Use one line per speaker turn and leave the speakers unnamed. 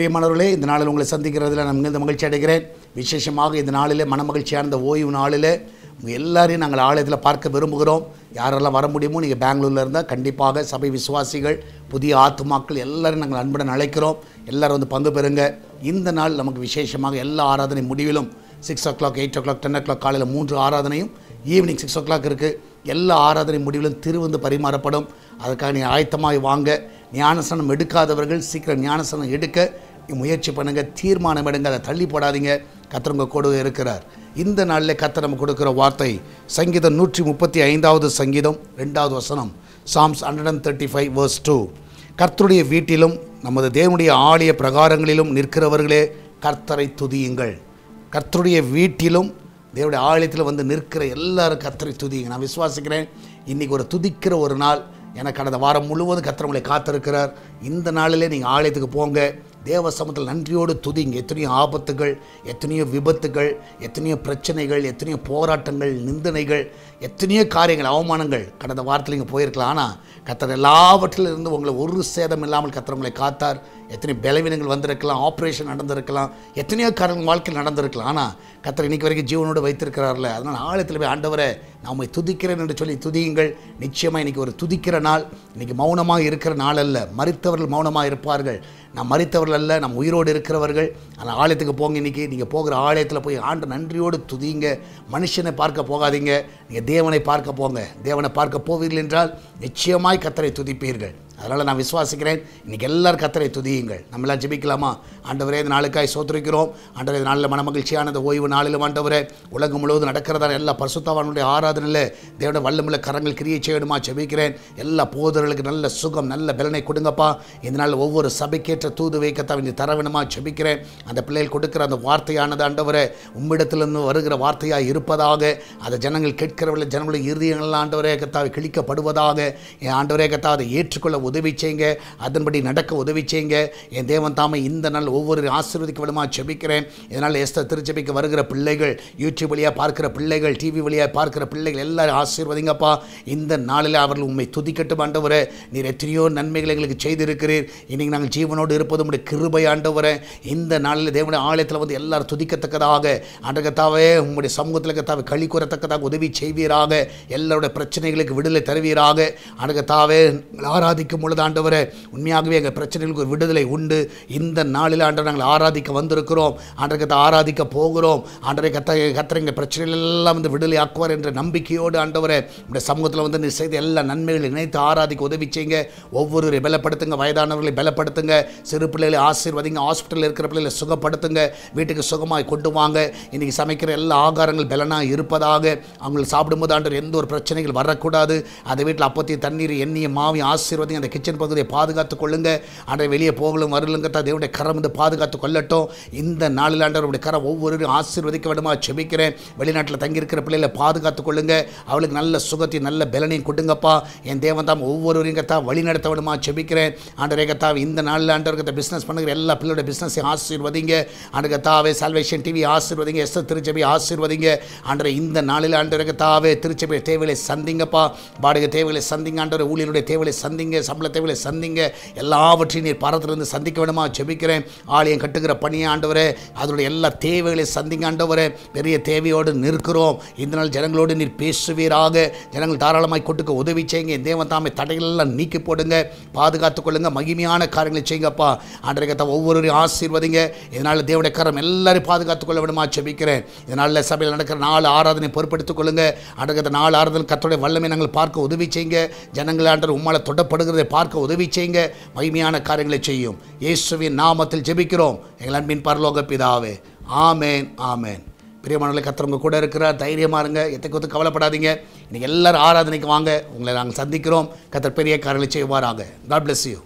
பிரியமானவர்களே, இந்த நாளில் உங்களை சந்திக்கிறதுல நான் மிகுந்த மகிழ்ச்சி அடைகிறேன். விசேஷமாக இந்த நாளில் மனமகிழ்ச்சியான இந்த ஓய்வு நாளில் உங்கள் எல்லாரையும் நாங்கள் ஆலயத்தில் பார்க்க விரும்புகிறோம். யாரெல்லாம் வர முடியுமோ, நீங்கள் பெங்களூரில் இருந்தால் கண்டிப்பாக சபை விசுவாசிகள், புதிய ஆத்துமாக்கள் எல்லாரும் நாங்கள் அன்புடன் அழைக்கிறோம். எல்லோரும் வந்து பங்கு பெறுங்க. இந்த நாள் நமக்கு விசேஷமாக எல்லா ஆராதனை முடிவிலும் 6 o'clock, 8 o'clock, 10 o'clock காலையில் 3 ஆராதனையும், ஈவினிங் 6 o'clock இருக்குது. எல்லா ஆராதனை முடிவிலும் திருவிருந்து பரிமாறப்படும். அதற்காக நீ ஆயத்தமாகி வாங்க. ஞானஸ்நானம் எடுக்காதவர்கள் சீக்கிரம் ஞானஸ்நானம் எடுக்க முயற்சி பண்ணுங்கள். தீர்மானம் எடுங்க, அதை தள்ளி போடாதீங்க. கர்த்தர் உங்கள் கூட இருக்கிறார். இந்த நாளில் கர்த்தர் நமக்கு கொடுக்குற வார்த்தை சங்கீதம் 135வது சங்கீதம் 2வது வசனம், சாம்ஸ் 135 verse 2. கர்த்தருடைய வீட்டிலும் நமது தேவனுடைய ஆலய பிரகாரங்களிலும் நிற்கிறவர்களே கர்த்தரை துதியுங்கள். கர்த்தருடைய வீட்டிலும் தேவனுடைய ஆலயத்தில் வந்து நிற்கிற எல்லாரும் கர்த்தரை துதியுங்க. நான் விசுவாசிக்கிறேன் இன்றைக்கி ஒரு துதிக்கிற ஒரு நாள். எனக்கு கடந்த வாரம் முழுவதும் கர்த்தர் உங்களை காத்திருக்கிறார். இந்த நாளிலே நீங்கள் ஆலயத்துக்கு போங்க. தேவ சமூகத்தில் நன்றியோடு துதிங்க. எத்தனையோ ஆபத்துகள், எத்தனையோ விபத்துகள், எத்தனையோ பிரச்சனைகள், எத்தனையோ போராட்டங்கள், நிந்தனைகள், எத்தனையோ காரியங்கள், அவமானங்கள் கடந்த வாரத்தில் நீங்கள் போயிருக்கலாம். ஆனால் கர்த்தர் எல்லாவற்றிலிருந்து உங்களை ஒரு சேதம் இல்லாமல் கர்த்தர் உங்களை காத்தார். எத்தனையோ பலவீனங்கள் வந்திருக்கலாம், ஆப்ரேஷன் நடந்திருக்கலாம், எத்தனையோ காரியங்கள் வாழ்க்கையில் நடந்திருக்கலாம். ஆனால் கர்த்தர் இன்றைக்கி வரைக்கும் ஜீவனோடு வைத்திருக்கிறார்ல. அதனால் ஆலயத்தில் போய் ஆண்டவரை நான் உம்மை துதிக்கிறேன் என்று சொல்லி துதியுங்கள். நிச்சயமாக இன்றைக்கி ஒரு துதிக்கிற நாள். இன்றைக்கி மௌனமாக இருக்கிற நாள் அல்ல. மரித்தவர்கள் மௌனமாக இருப்பார்கள். நான் மரித்தவர்கள் அல்ல, நம்ம உயிரோடு இருக்கிறவர்கள். ஆனால் ஆலயத்துக்கு போங்க. இன்றைக்கி நீங்கள் போகிற ஆலயத்தில் போய் ஆண்டு நன்றியோடு துதிங்க. மனுஷனை பார்க்க போகாதீங்க, நீங்கள் தேவனை பார்க்க போங்க. தேவனை பார்க்க போவீர்கள் என்றால் நிச்சயமாய் கர்த்தரை துதிப்பீர்கள். அதனால் நான் விசுவாசிக்கிறேன் இன்றைக்கி எல்லோரும் கர்த்தரை துதியுங்கள். நம்மளாம் ஜெபிக்கலாமா? ஆண்டவரே, இந்த நாளுக்காய் சோத்திரிக்கிறோம். ஆண்டவரே, இந்த நாளில் மனமகிழ்ச்சியானது ஓய்வு நாளிலும் ஆண்டவரே உலகம் முழுவதும் நடக்கிறதான எல்லா பரிசுத்தவான்களுடைய ஆராதனையில் தேவனுடைய வல்லமுள்ள கரங்கள் கிரியை செய்யணுமா ஜெபிக்கிறேன். எல்லா போதர்களுக்கு நல்ல சுகம், நல்ல பலனை கொடுங்கப்பா. இந்த நாள் ஒவ்வொரு சபைக்கேற்ற தூது வைக்கத்தான் இந்த தர வேணுமா ஜெபிக்கிறேன். அந்த பிள்ளைகள் கொடுக்குற அந்த வார்த்தையானது ஆண்டவரே உம்மிடத்திலிருந்து வருகிற வார்த்தையாக இருப்பதாக. அதை ஜனங்கள் கேட்கிறவர்கள் ஜனங்களுடைய இறுதியங்கள் ஆண்டவரே கத்தாவை கிழிக்கப்படுவதாக. என் ஆண்டவரே கத்தா அதை ஏற்றுக்கொள்ள உதவி செய்யுங்க. அதன்படி நடக்க உதவி செய்யுங்க. என் தேவன் தாமே இந்த நாள் ஒவ்வொரு ஆசீர்வதிக்க விடமா ஜெபிக்கிறேன். இதனால் எஸ்தர் திருச்சபைக்கு வருகிற பிள்ளைகள், யூடியூப் வழியாக பார்க்கிற பிள்ளைகள், டிவி வழியாக பார்க்கிற பிள்ளைகள் எல்லாரும் ஆசீர்வதிங்கப்பா. இந்த நாளில் அவர்கள் உண்மை துதிக்கட்டும் ஆண்டவரே. நீர் எத்தனையோ நன்மைகள் எங்களுக்கு செய்திருக்கிறீர். இன்றைக்கி நாங்கள் ஜீவனோடு இருப்பது உடைய கிருபை ஆண்டவரே. இந்த நாளில் தேவனுடைய ஆலயத்தில் வந்து எல்லாரும் துதிக்கத்தக்கதாக ஆண்டகத்தாவே உங்களுடைய சமூகத்தில் கத்தாவை களி கூறத்தக்கதாக உதவி செய்வீராக. எல்லாருடைய பிரச்சனைகளுக்கு விடுதலை தருவீராக. ஆண்டகத்தாவே ஆராதிக்கும் பொழுது ஆண்டவரே உண்மையாகவே எங்கள் பிரச்சனைகளுக்கு ஒரு விடுதலை உண்டு. இந்த நாளில் ஆண்டவர் நாங்கள் ஆராதிக்க வந்திருக்கிறோம். ஆண்டவரை ஆராதிக்க போகிறோம். ஆண்டவரை கத்தரை எங்கள் பிரச்சனைகள் எல்லாம் வந்து விடுதலை ஆக்குவார் என்ற நம்பிக்கையோடு ஆண்டவரை இந்த சமூகத்தில் வந்து நீ செய்த எல்லா நன்மைகளை நினைத்து ஆராதிக்க உதவி செய்யுங்க. ஒவ்வொருவரை பலப்படுத்துங்க. வயதானவர்களை பலப்படுத்துங்க. சிறு பிள்ளைகளை ஆசீர்வதிங்க. ஹாஸ்பிட்டலில் இருக்கிற பிள்ளைகளை சுகப்படுத்துங்க. வீட்டுக்கு சுகமாய் கொண்டு வாங்க. இன்றைக்கி சமைக்கிற எல்லா ஆகாரங்கள் பலனாக இருப்பதாக. அவங்க சாப்பிடும்போது ஆண்டவர் எந்த ஒரு பிரச்சனைகள் வரக்கூடாது. அதை வீட்டில் அப்பத்தி தண்ணீர் எண்ணெய மாவி ஆசீர்வதிங்க. அந்த கிச்சன் பகுதியை பாதுகாத்து கொள்ளுங்க. ஆண்டவர் வெளியே போகலும் வரலுங்க தேவனுடைய கரம் வந்து பாதுகாத்து கொள்ளட்டும். இந்த நாளில் ஆண்டவருடைய கரம் ஒவ்வொருவரும் ஆசீர்வதிக்க வேண்டுமா ஜெபிக்கிறேன். வெளிநாட்டில் தங்கியிருக்கிற பிள்ளைகளை பாதுகாத்து கொள்ளுங்க. அவளுக்கு நல்ல சுகத்தையும் நல்ல பலனையும் கொடுங்கப்பா. என் தேவன் தாம் ஒவ்வொருவரையும் கத்தா வழி நடத்த வேண்டுமா ஜெபிக்கிறேன். ஆண்டவரே கத்தாவே இந்த நாளில் ஆண்டவருக்கு பிஸ்னஸ் பண்ணுகிற எல்லா பிள்ளையோட பிஸ்னஸை ஆசீர்வதிங்க. ஆண்டு கத்தாவே சால்வேஷன் டிவி ஆசீர்வதிங்க. எஸ்தர் திருச்சபை ஆசீர்வதிங்க. ஆண்டவரே இந்த நாளில் ஆண்டவரே கத்தாவே திருச்சபை தேவைகளை சந்திங்கப்பா. வாடகை தேவைகளை சந்திங்க. ஆண்டவரே ஊழியருடைய தேவைகளை சந்திங்க. சம்பள தேவைகளை சந்திங்க. எல்லாவற்றையும் நீர் பரத்திலிருந்து சந்திக்க வேண்டுமா ஜெபிக்கிறேன். ஆலயம் கட்டுகிற பணியை ஆண்டவரே அதனுடைய எல்லா தேவைகளை சந்திங்க ஆண்டவரே. பெரிய தேவையோடு நிற்கிறோம். இந்த நாள் ஜனங்களோடு நீர் பேசுவீராக. ஜனங்கள் தாராளமாய் கொட்டுக்க உதவி செய்யுங்க. என் தேவன் தாமே தடைகளெல்லாம் நீக்கி போடுங்க. பாதுகாத்துக் கொள்ளுங்க. மகிமையான காரியங்களை செய்யுங்கப்பா. ஆண்டவரே கத்தா ஒவ்வொருவரையும் ஆசீர்வதிங்க. இதனால் தேவனுடைய கரம் எல்லாரையும் பாதுகாத்துக் கொள்ள வேண்டுமா ஜெபிக்கிறேன். இதனால் சபையில் நடக்கிற 4 ஆராதனை பொறுப்படுத்திக் கொள்ளுங்க. ஆண்டவரே 4 ஆராதனை கர்த்தருடைய வல்லமை நாங்கள் பார்க்க உதவி செய்யுங்க. ஜனங்கள் ஆண்டவர் உம்மால் தொடப்படுகிறதை பார்க்க உதவி செய்யுங்க. மகிமையான காரியங்களை செய்யும். இயேசுவின் நாமத்தில் ஜெபிக்கிறோம் எங்கள் அன்பின் பரலோக பிதாவே. ஆமேன், ஆமேன். பிரியமானவர்களே, கர்த்தர் உங்க கூட இருக்கிறார். தைரியமாக இருங்க. எத்தை குறித்து கவலைப்படாதீங்க. இன்றைக்கி எல்லாரும் ஆராதனைக்கு வாங்க. உங்களை நாங்கள் சந்திக்கிறோம். கர்த்தர் பெரிய காரியங்களை செய்வாராக. God bless you.